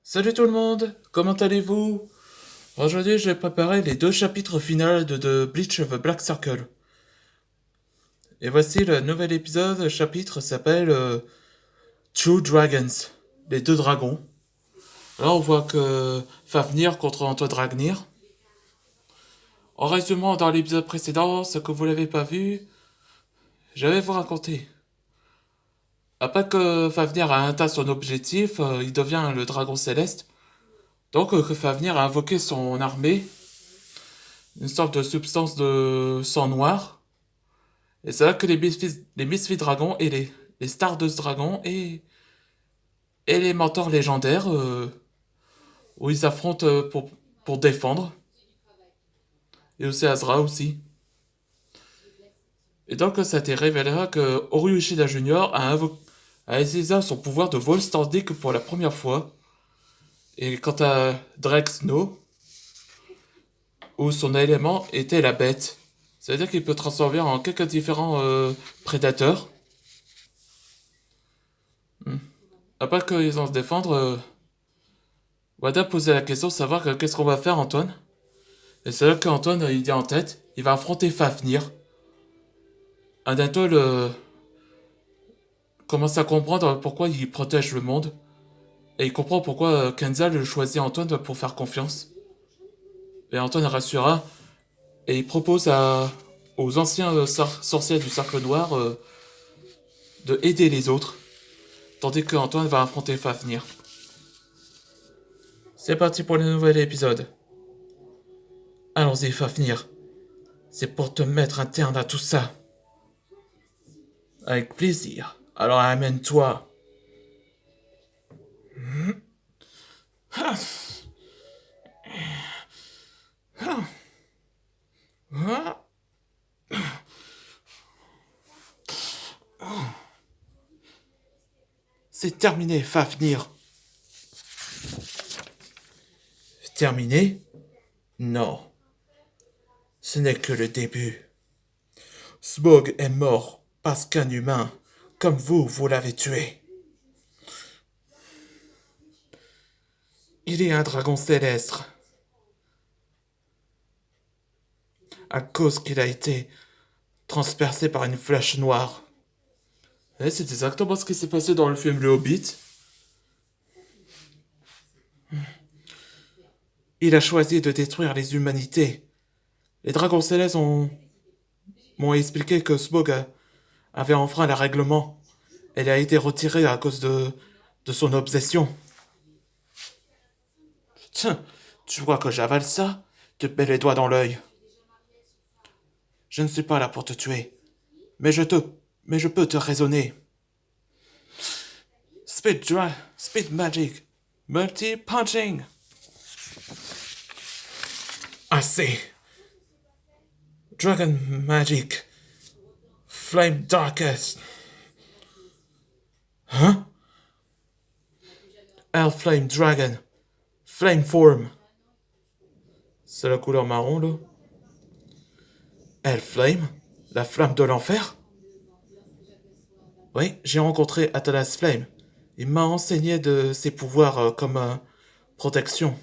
Salut tout le monde, comment allez-vous? Aujourd'hui, j'ai préparé les deux chapitres finaux de Bleach of the Black Circle. Et voici le nouvel épisode, le chapitre s'appelle Two Dragons, les deux dragons. Là, on voit que Fafnir contre Antoine Dragnir. En résumant dans l'épisode précédent, ce que vous l'avez pas vu, je vais vous raconter. Après que Fafnir a atteint son objectif, il devient le dragon céleste. Donc que Fafnir a invoqué son armée, une sorte de substance de sang noir. Et c'est là que les Misfits Dragons et les Stardust Dragons et les mentors légendaires, où ils affrontent pour défendre. Et aussi Azra aussi. Et donc ça t'est révélé que Oru Ishida Jr. a utilisé son pouvoir de vol standing pour la première fois. Et quant à Drake Snow, où son élément était la bête. C'est-à-dire qu'il peut transformer en quelques différents prédateurs. Hmm. Après qu'ils vont se défendre, Wada posait la question de savoir qu'est-ce qu'on va faire, Antoine. Et c'est là qu'Antoine, il dit en tête, il va affronter Fafnir. Anatole commence à comprendre pourquoi il protège le monde. Et il comprend pourquoi Kenza choisit Antoine pour faire confiance. Et Antoine rassura et il propose aux anciens sorciers du Cercle Noir de aider les autres. Tandis qu'Antoine va affronter Fafnir. C'est parti pour le nouvel épisode. Allons-y, Fafnir. C'est pour te mettre un terme à tout ça. Avec plaisir. Alors amène-toi. C'est terminé, Fafnir. Terminé? Non. Ce n'est que le début. Smog est mort parce qu'un humain, comme vous l'avez tué. Il est un dragon céleste. À cause qu'il a été transpercé par une flèche noire. Et c'est exactement ce qui s'est passé dans le film Le Hobbit. Il a choisi de détruire les humanités. Les dragons célestes m'ont expliqué que Smog avait enfreint le règlement. Elle a été retirée à cause de son obsession. Tiens, tu vois que j'avale ça? Te mets les doigts dans l'œil. Je ne suis pas là pour te tuer, mais je peux te raisonner. Speed magic, multi-punching. Assez. Dragon magic, flame darkest. Hein? Elf flame dragon, flame form. C'est la couleur marron là. Elf flame, la flamme de l'enfer. Oui, j'ai rencontré Atlas Flame. Il m'a enseigné de ses pouvoirs comme protection.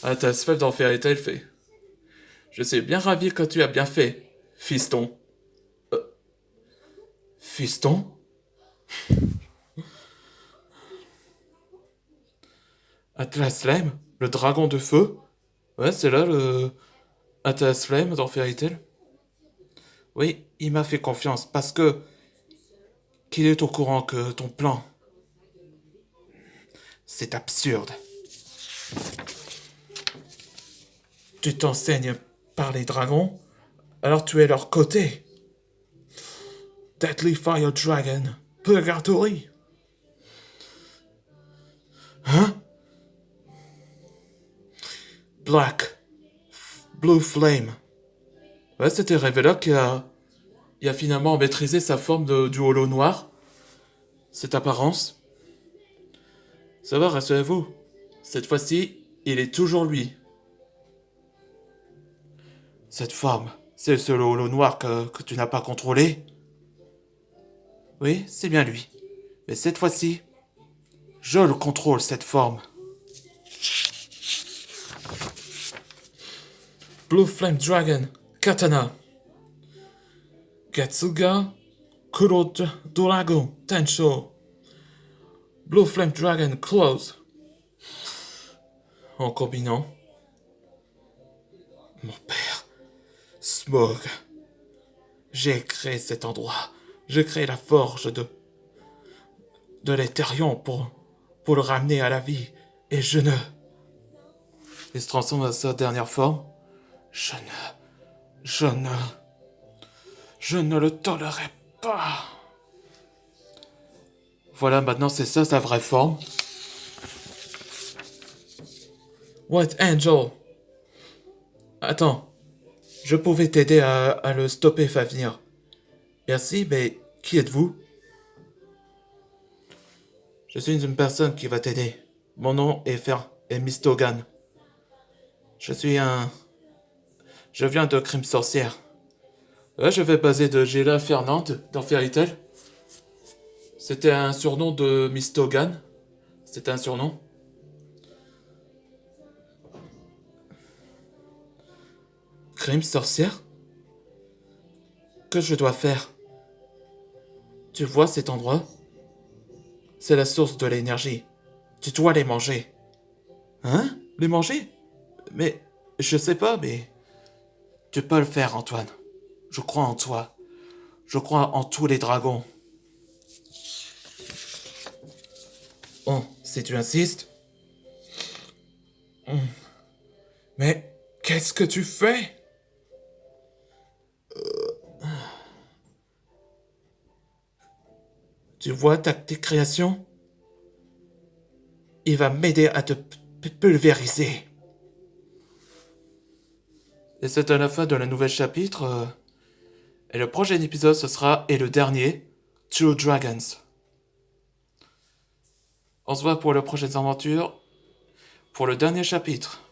Atlas Flame d'enfer est-elle fait? Je suis bien ravi que tu as bien fait, fiston. Fiston? Atlas Flame? Le dragon de feu? Ouais, c'est là le Atlas Flame dans Fairy Tail. Oui, il m'a fait confiance parce que qu'il est au courant que ton plan, c'est absurde. Tu t'enseignes par les dragons, alors tu es leur côté. Deadly Fire Dragon, Purgatory. Hein? Blue Flame. Ouais, c'était révélé il a finalement maîtrisé sa forme du holo noir, cette apparence. Ça va, rassurez-vous. Cette fois-ci, il est toujours lui. Cette forme, c'est le seul holo noir que tu n'as pas contrôlé. Oui, c'est bien lui. Mais cette fois-ci, Je le contrôle, cette forme. Blue Flame Dragon, Katana. Gatsuga, Kuro Dragon, Tensho. Blue Flame Dragon, Close. En combinant. Mon père, Smog. J'ai créé cet endroit. J'ai créé la forge de l'Etherion pour le ramener à la vie. Et il se transforme à sa dernière forme. Je ne le tolérerai pas. Voilà, maintenant c'est ça sa vraie forme. White Angel. Attends. Je pouvais t'aider à le stopper, Fafnir. Merci, mais qui êtes-vous? Je suis une personne qui va t'aider. Mon nom est Mistogan. Je viens de Crime Sorcière. Je vais baser de Gela Fernande dans Fairy Tail. C'était un surnom de Mistogan. C'était un surnom. Crime Sorcière? Que je dois faire? Tu vois cet endroit? C'est la source de l'énergie. Tu dois les manger. Hein? Les manger? Mais je sais pas, mais tu peux le faire, Antoine. Je crois en toi. Je crois en tous les dragons. Bon, si tu insistes. Mais qu'est-ce que tu fais? Tu vois tes créations? Il va m'aider à te pulvériser. Et c'est à la fin de la nouvelle chapitre. Et le prochain épisode, ce sera, et le dernier, Two Dragons. On se voit pour les prochaines aventures, pour le dernier chapitre.